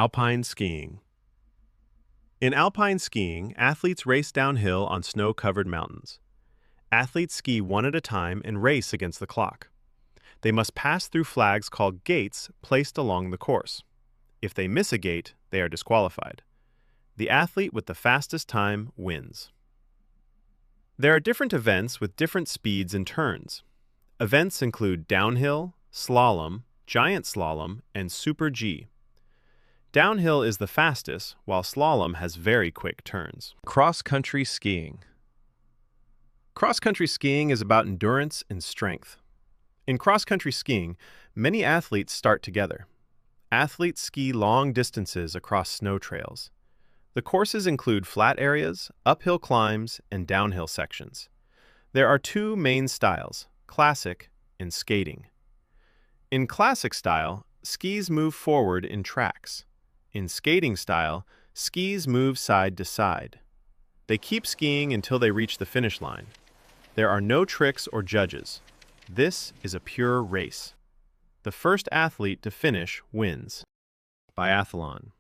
Alpine skiing. In alpine skiing, athletes race downhill on snow-covered mountains. Athletes ski one at a time and race against the clock. They must pass through flags called gates placed along the course. If they miss a gate, they are disqualified. The athlete with the fastest time wins. There are different events with different speeds and turns. Events include downhill, slalom, giant slalom, and Super G. Downhill is the fastest, while slalom has very quick turns. Cross-country skiing. Cross-country skiing is about endurance and strength. In cross-country skiing, many athletes start together. Athletes ski long distances across snow trails. The courses include flat areas, uphill climbs, and downhill sections. There are two main styles, classic and skating. In classic style, skis move forward in tracks. In skating style, skis move side to side. They keep skiing until they reach the finish line. There are no tricks or judges. This is a pure race. The first athlete to finish wins. Biathlon.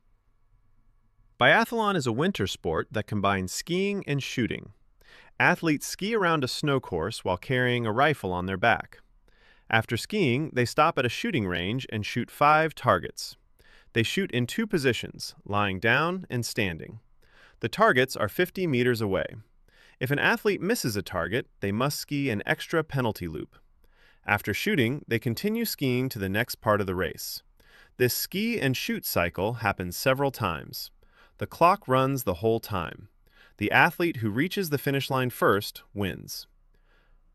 Biathlon is a winter sport that combines skiing and shooting. Athletes ski around a snow course while carrying a rifle on their back. After skiing, they stop at a shooting range and shoot 5 targets. They shoot in 2 positions, lying down and standing. The targets are 50 meters away. If an athlete misses a target, they must ski an extra penalty loop. After shooting, they continue skiing to the next part of the race. This ski and shoot cycle happens several times. The clock runs the whole time. The athlete who reaches the finish line first wins.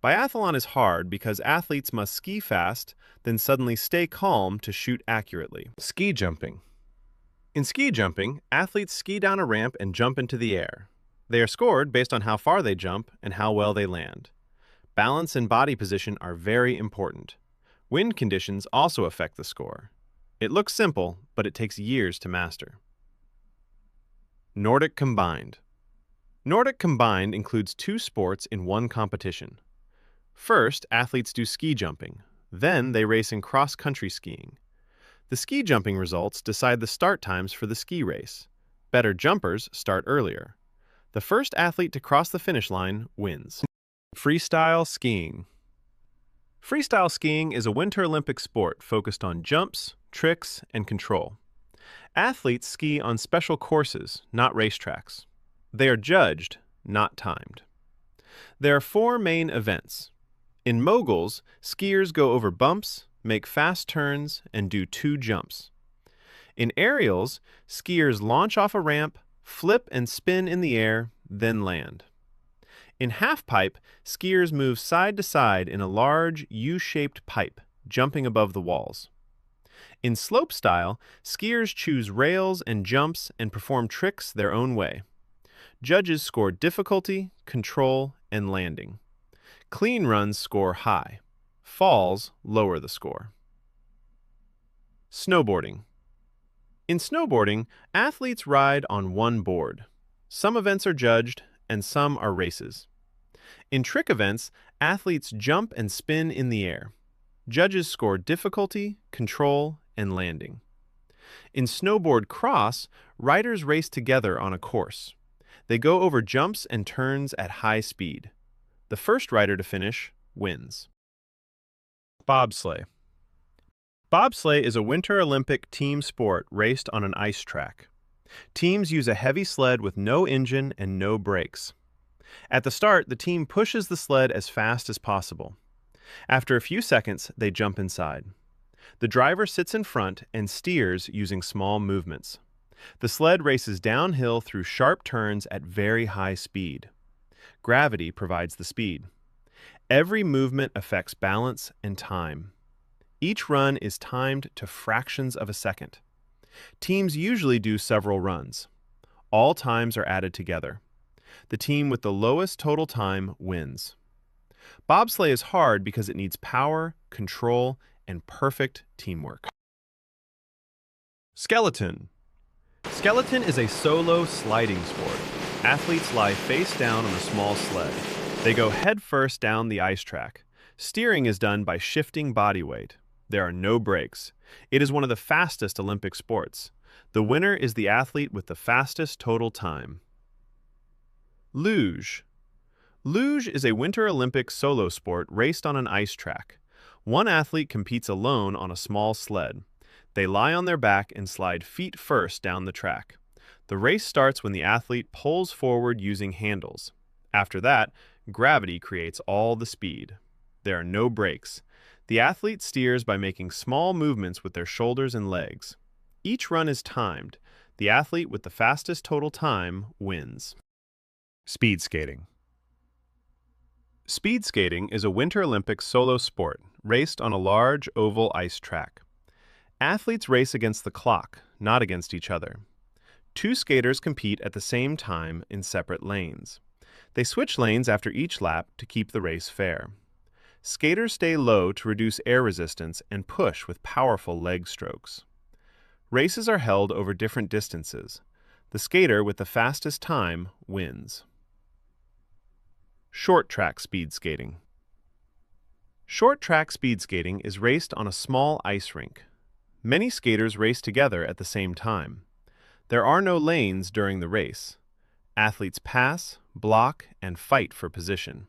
Biathlon is hard because athletes must ski fast, then suddenly stay calm to shoot accurately. Ski jumping. In ski jumping, athletes ski down a ramp and jump into the air. They are scored based on how far they jump and how well they land. Balance and body position are very important. Wind conditions also affect the score. It looks simple, but it takes years to master. Nordic Combined. Nordic Combined includes 2 sports in one competition. First, athletes do ski jumping. Then they race in cross-country skiing. The ski jumping results decide the start times for the ski race. Better jumpers start earlier. The first athlete to cross the finish line wins. Freestyle skiing. Freestyle skiing is a Winter Olympic sport focused on jumps, tricks, and control. Athletes ski on special courses, not racetracks. They are judged, not timed. There are 4 main events. In moguls, skiers go over bumps, make fast turns, and do 2 jumps. In aerials, skiers launch off a ramp, flip and spin in the air, then land. In halfpipe, skiers move side to side in a large U-shaped pipe, jumping above the walls. In slopestyle, skiers choose rails and jumps and perform tricks their own way. Judges score difficulty, control, and landing. Clean runs score high. Falls lower the score. Snowboarding. In snowboarding, athletes ride on one board. Some events are judged, and some are races. In trick events, athletes jump and spin in the air. Judges score difficulty, control, and landing. In snowboard cross, riders race together on a course. They go over jumps and turns at high speed. The first rider to finish wins. Bobsleigh. Bobsleigh is a Winter Olympic team sport raced on an ice track. Teams use a heavy sled with no engine and no brakes. At the start, the team pushes the sled as fast as possible. After a few seconds, they jump inside. The driver sits in front and steers using small movements. The sled races downhill through sharp turns at very high speed. Gravity provides the speed. Every movement affects balance and time. Each run is timed to fractions of a second. Teams usually do several runs. All times are added together. The team with the lowest total time wins. Bobsleigh is hard because it needs power, control, and perfect teamwork. Skeleton. Skeleton is a solo sliding sport. Athletes lie face down on a small sled. They go head first down the ice track. Steering is done by shifting body weight. There are no brakes. It is one of the fastest Olympic sports. The winner is the athlete with the fastest total time. Luge. Luge is a Winter Olympic solo sport raced on an ice track. One athlete competes alone on a small sled. They lie on their back and slide feet first down the track. The race starts when the athlete pulls forward using handles. After that, gravity creates all the speed. There are no brakes. The athlete steers by making small movements with their shoulders and legs. Each run is timed. The athlete with the fastest total time wins. Speed skating. Speed skating is a Winter Olympic solo sport raced on a large oval ice track. Athletes race against the clock, not against each other. Two skaters compete at the same time in separate lanes. They switch lanes after each lap to keep the race fair. Skaters stay low to reduce air resistance and push with powerful leg strokes. Races are held over different distances. The skater with the fastest time wins. Short track speed skating. Short track speed skating is raced on a small ice rink. Many skaters race together at the same time. There are no lanes during the race. Athletes pass, block, and fight for position.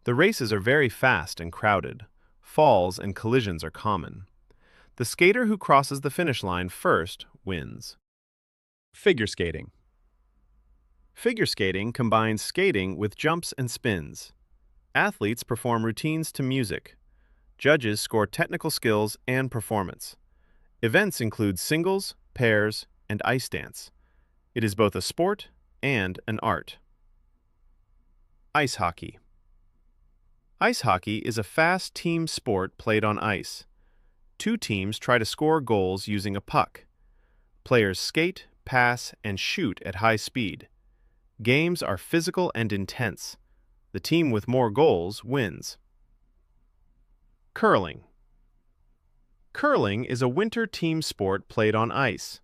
The races are very fast and crowded. Falls and collisions are common. The skater who crosses the finish line first wins. Figure skating. Figure skating combines skating with jumps and spins. Athletes perform routines to music. Judges score technical skills and performance. Events include singles, pairs, and ice dance. It is both a sport and an art. Ice hockey. Ice hockey is a fast team sport played on ice. Two teams try to score goals using a puck. Players skate, pass, and shoot at high speed. Games are physical and intense. The team with more goals wins. Curling. Curling is a winter team sport played on ice.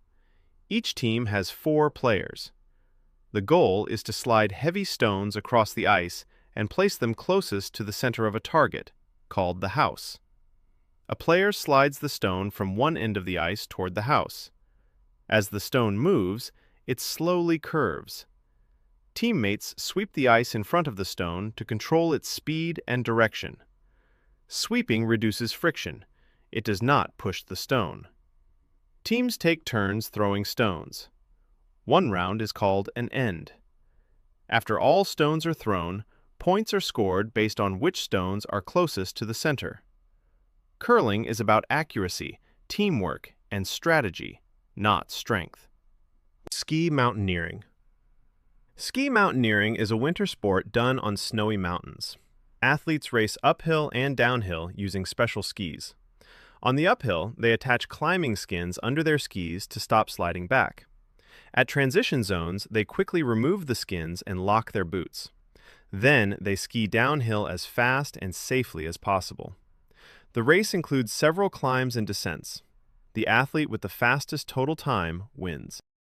Each team has 4 players. The goal is to slide heavy stones across the ice and place them closest to the center of a target, called the house. A player slides the stone from one end of the ice toward the house. As the stone moves, it slowly curves. Teammates sweep the ice in front of the stone to control its speed and direction. Sweeping reduces friction. It does not push the stone. Teams take turns throwing stones. One round is called an end. After all stones are thrown, points are scored based on which stones are closest to the center. Curling is about accuracy, teamwork, and strategy, not strength. Ski mountaineering. Ski mountaineering is a winter sport done on snowy mountains. Athletes race uphill and downhill using special skis. On the uphill, they attach climbing skins under their skis to stop sliding back. At transition zones, they quickly remove the skins and lock their boots. Then they ski downhill as fast and safely as possible. The race includes several climbs and descents. The athlete with the fastest total time wins.